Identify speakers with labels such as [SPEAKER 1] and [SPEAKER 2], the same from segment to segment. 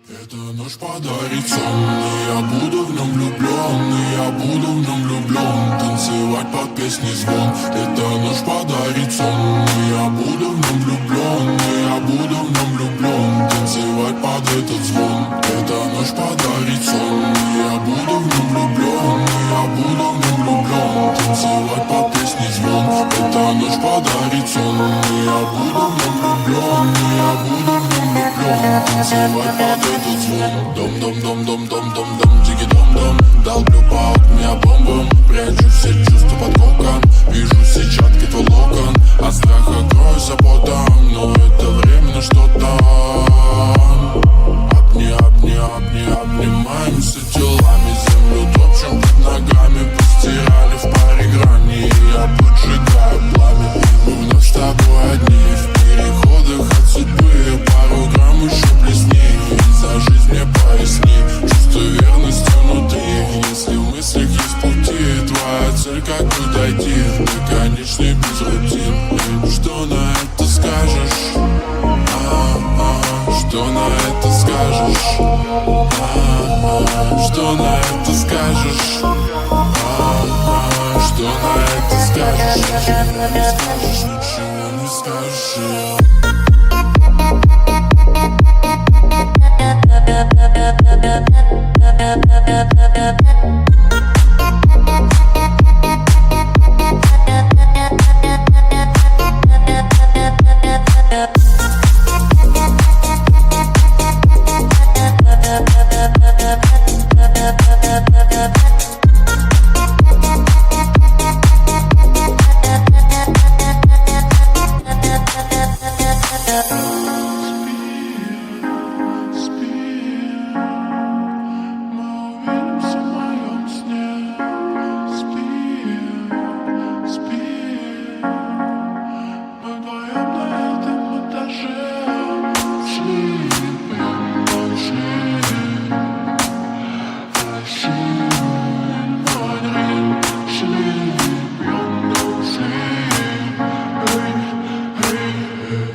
[SPEAKER 1] Эта ночь подарит сон, и я буду в нем влюблен, и я буду в нем влюблен, танцевать под песни звон. Эта ночь подарит сон, и я буду в нем влюблен, и я буду в нем влюблен, танцевать под этот звон. Эта ночь подарит сон, и я буду в нем влюблен, и я буду в нем влюблен, танцевать под песни звон. Эта ночь подарит сон, и я буду в нем влюблен, и я буду в нем влюблен, танцевать под этот звон. Дом-дом-дом-дом-дом-дом-дом, диги-дом-дом. Долблю по окне бомбом, прячу все чувства под кокон. Вижу сетчатки твой локон, от страха кройся потом, но это временно что-то. Обнимаемся телами, землю топчем под ногами, постирали в паре грани, и я поджигаю пламя. Мы вновь с тобой одни в переходах от судьбы, пару грамм еще плесни, и за жизнь мне поясни, чувство верности внутри. Если в мыслях есть пути, твоя цель как бы дойти до конечной без рутин. Что на это скажешь? Что на это скажешь? Что на это скажешь? Что на это скажешь? Ничего не скажешь, ничего не скажешь.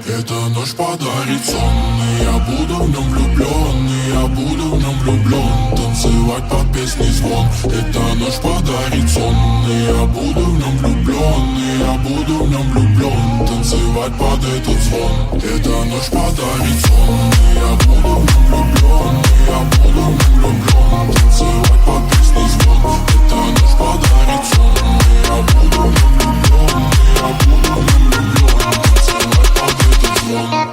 [SPEAKER 1] Эта ночь подарит сон, и я буду в нем влюблен, и я буду в нем влюблен, танцевать под песни звон. Эта ночь подарит сон, и я буду в нем влюблен, и я буду в нем влюблен, танцевать под этот звон. Эта ночь подарит сон, и я буду в нем влюблен, и я буду в нем влюблен, танцевать под песни звон. Эта ночь подарит сон, и я буду в нем влюблен, и я буду в нем влюблен, танцевать под этот звон.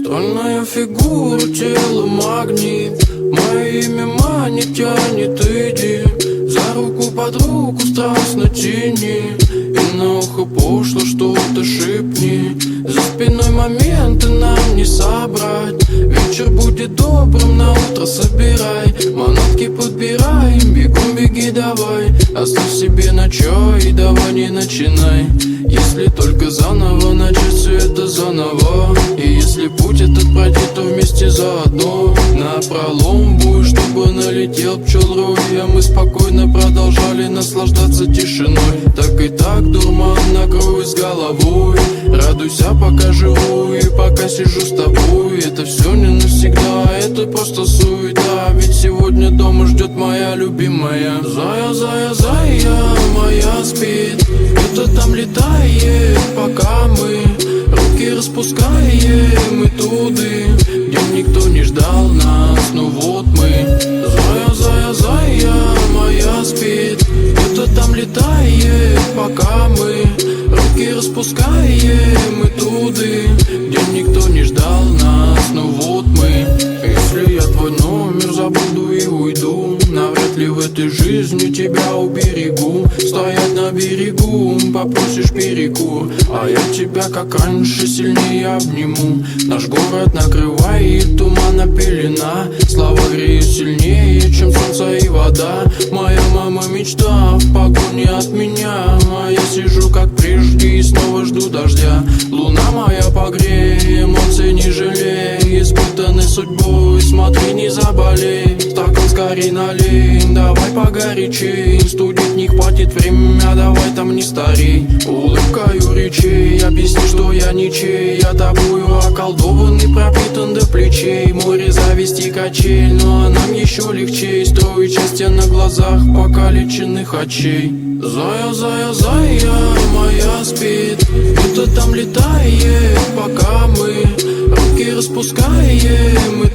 [SPEAKER 2] Стальная фигура, тело магнит, мое имя манит, тянет, иди. За руку под руку страстно тяни, и на ухо пошло что-то шепни. За спиной моменты нам не собрать, вечер будет добрым, на утро собирай. Манатки подбирай, бегом беги давай, оставь себе на чай и давай не начинай. Если только заново начать все это заново, и если путь этот пройти, то вместе заодно напролом бой, чтобы налетел пчел рой. А мы спокойно продолжали наслаждаться тишиной. Так и так дурман накрой с головой. Радуйся, пока живу и пока сижу с тобой. Это все не навсегда, это просто суета. Ведь сегодня дома ждет моя любимая. Зая, зая, зая моя спит, где-то там летает, пока мы руки распускаем и туды, где никто не ждал нас. Ну вот мы. Зая, зая, зая моя спит, где-то там летает, пока мы руки распускаем и туды, где никто не ждал нас. Ну вот мы. Если я твой номер забуду и уйду, навряд ли в этой жизни тебя уберегу. Стоять на берегу, попросишь перекур, а я тебя как раньше сильнее обниму. Наш город накрывает тумана пелена, слова греют сильнее, чем солнце и вода. Моя мама мечта в погоне от меня, а я сижу как прежде и снова жду дождя. Луна моя погрей, эмоций не жалей, испытанный судьбой, смотри не заболей. Стакан скорей налей, давай погорячей, студить не хватит время, давай там не старей. Улыбкою речей, объясни, что я ничей, я тобою околдован и пропитан до плечей. Море зависти качель, но нам еще легче строить счастье на глазах покалеченных очей. Зая, зая, зая моя спит, где-то там летает, пока мы руки распускаем и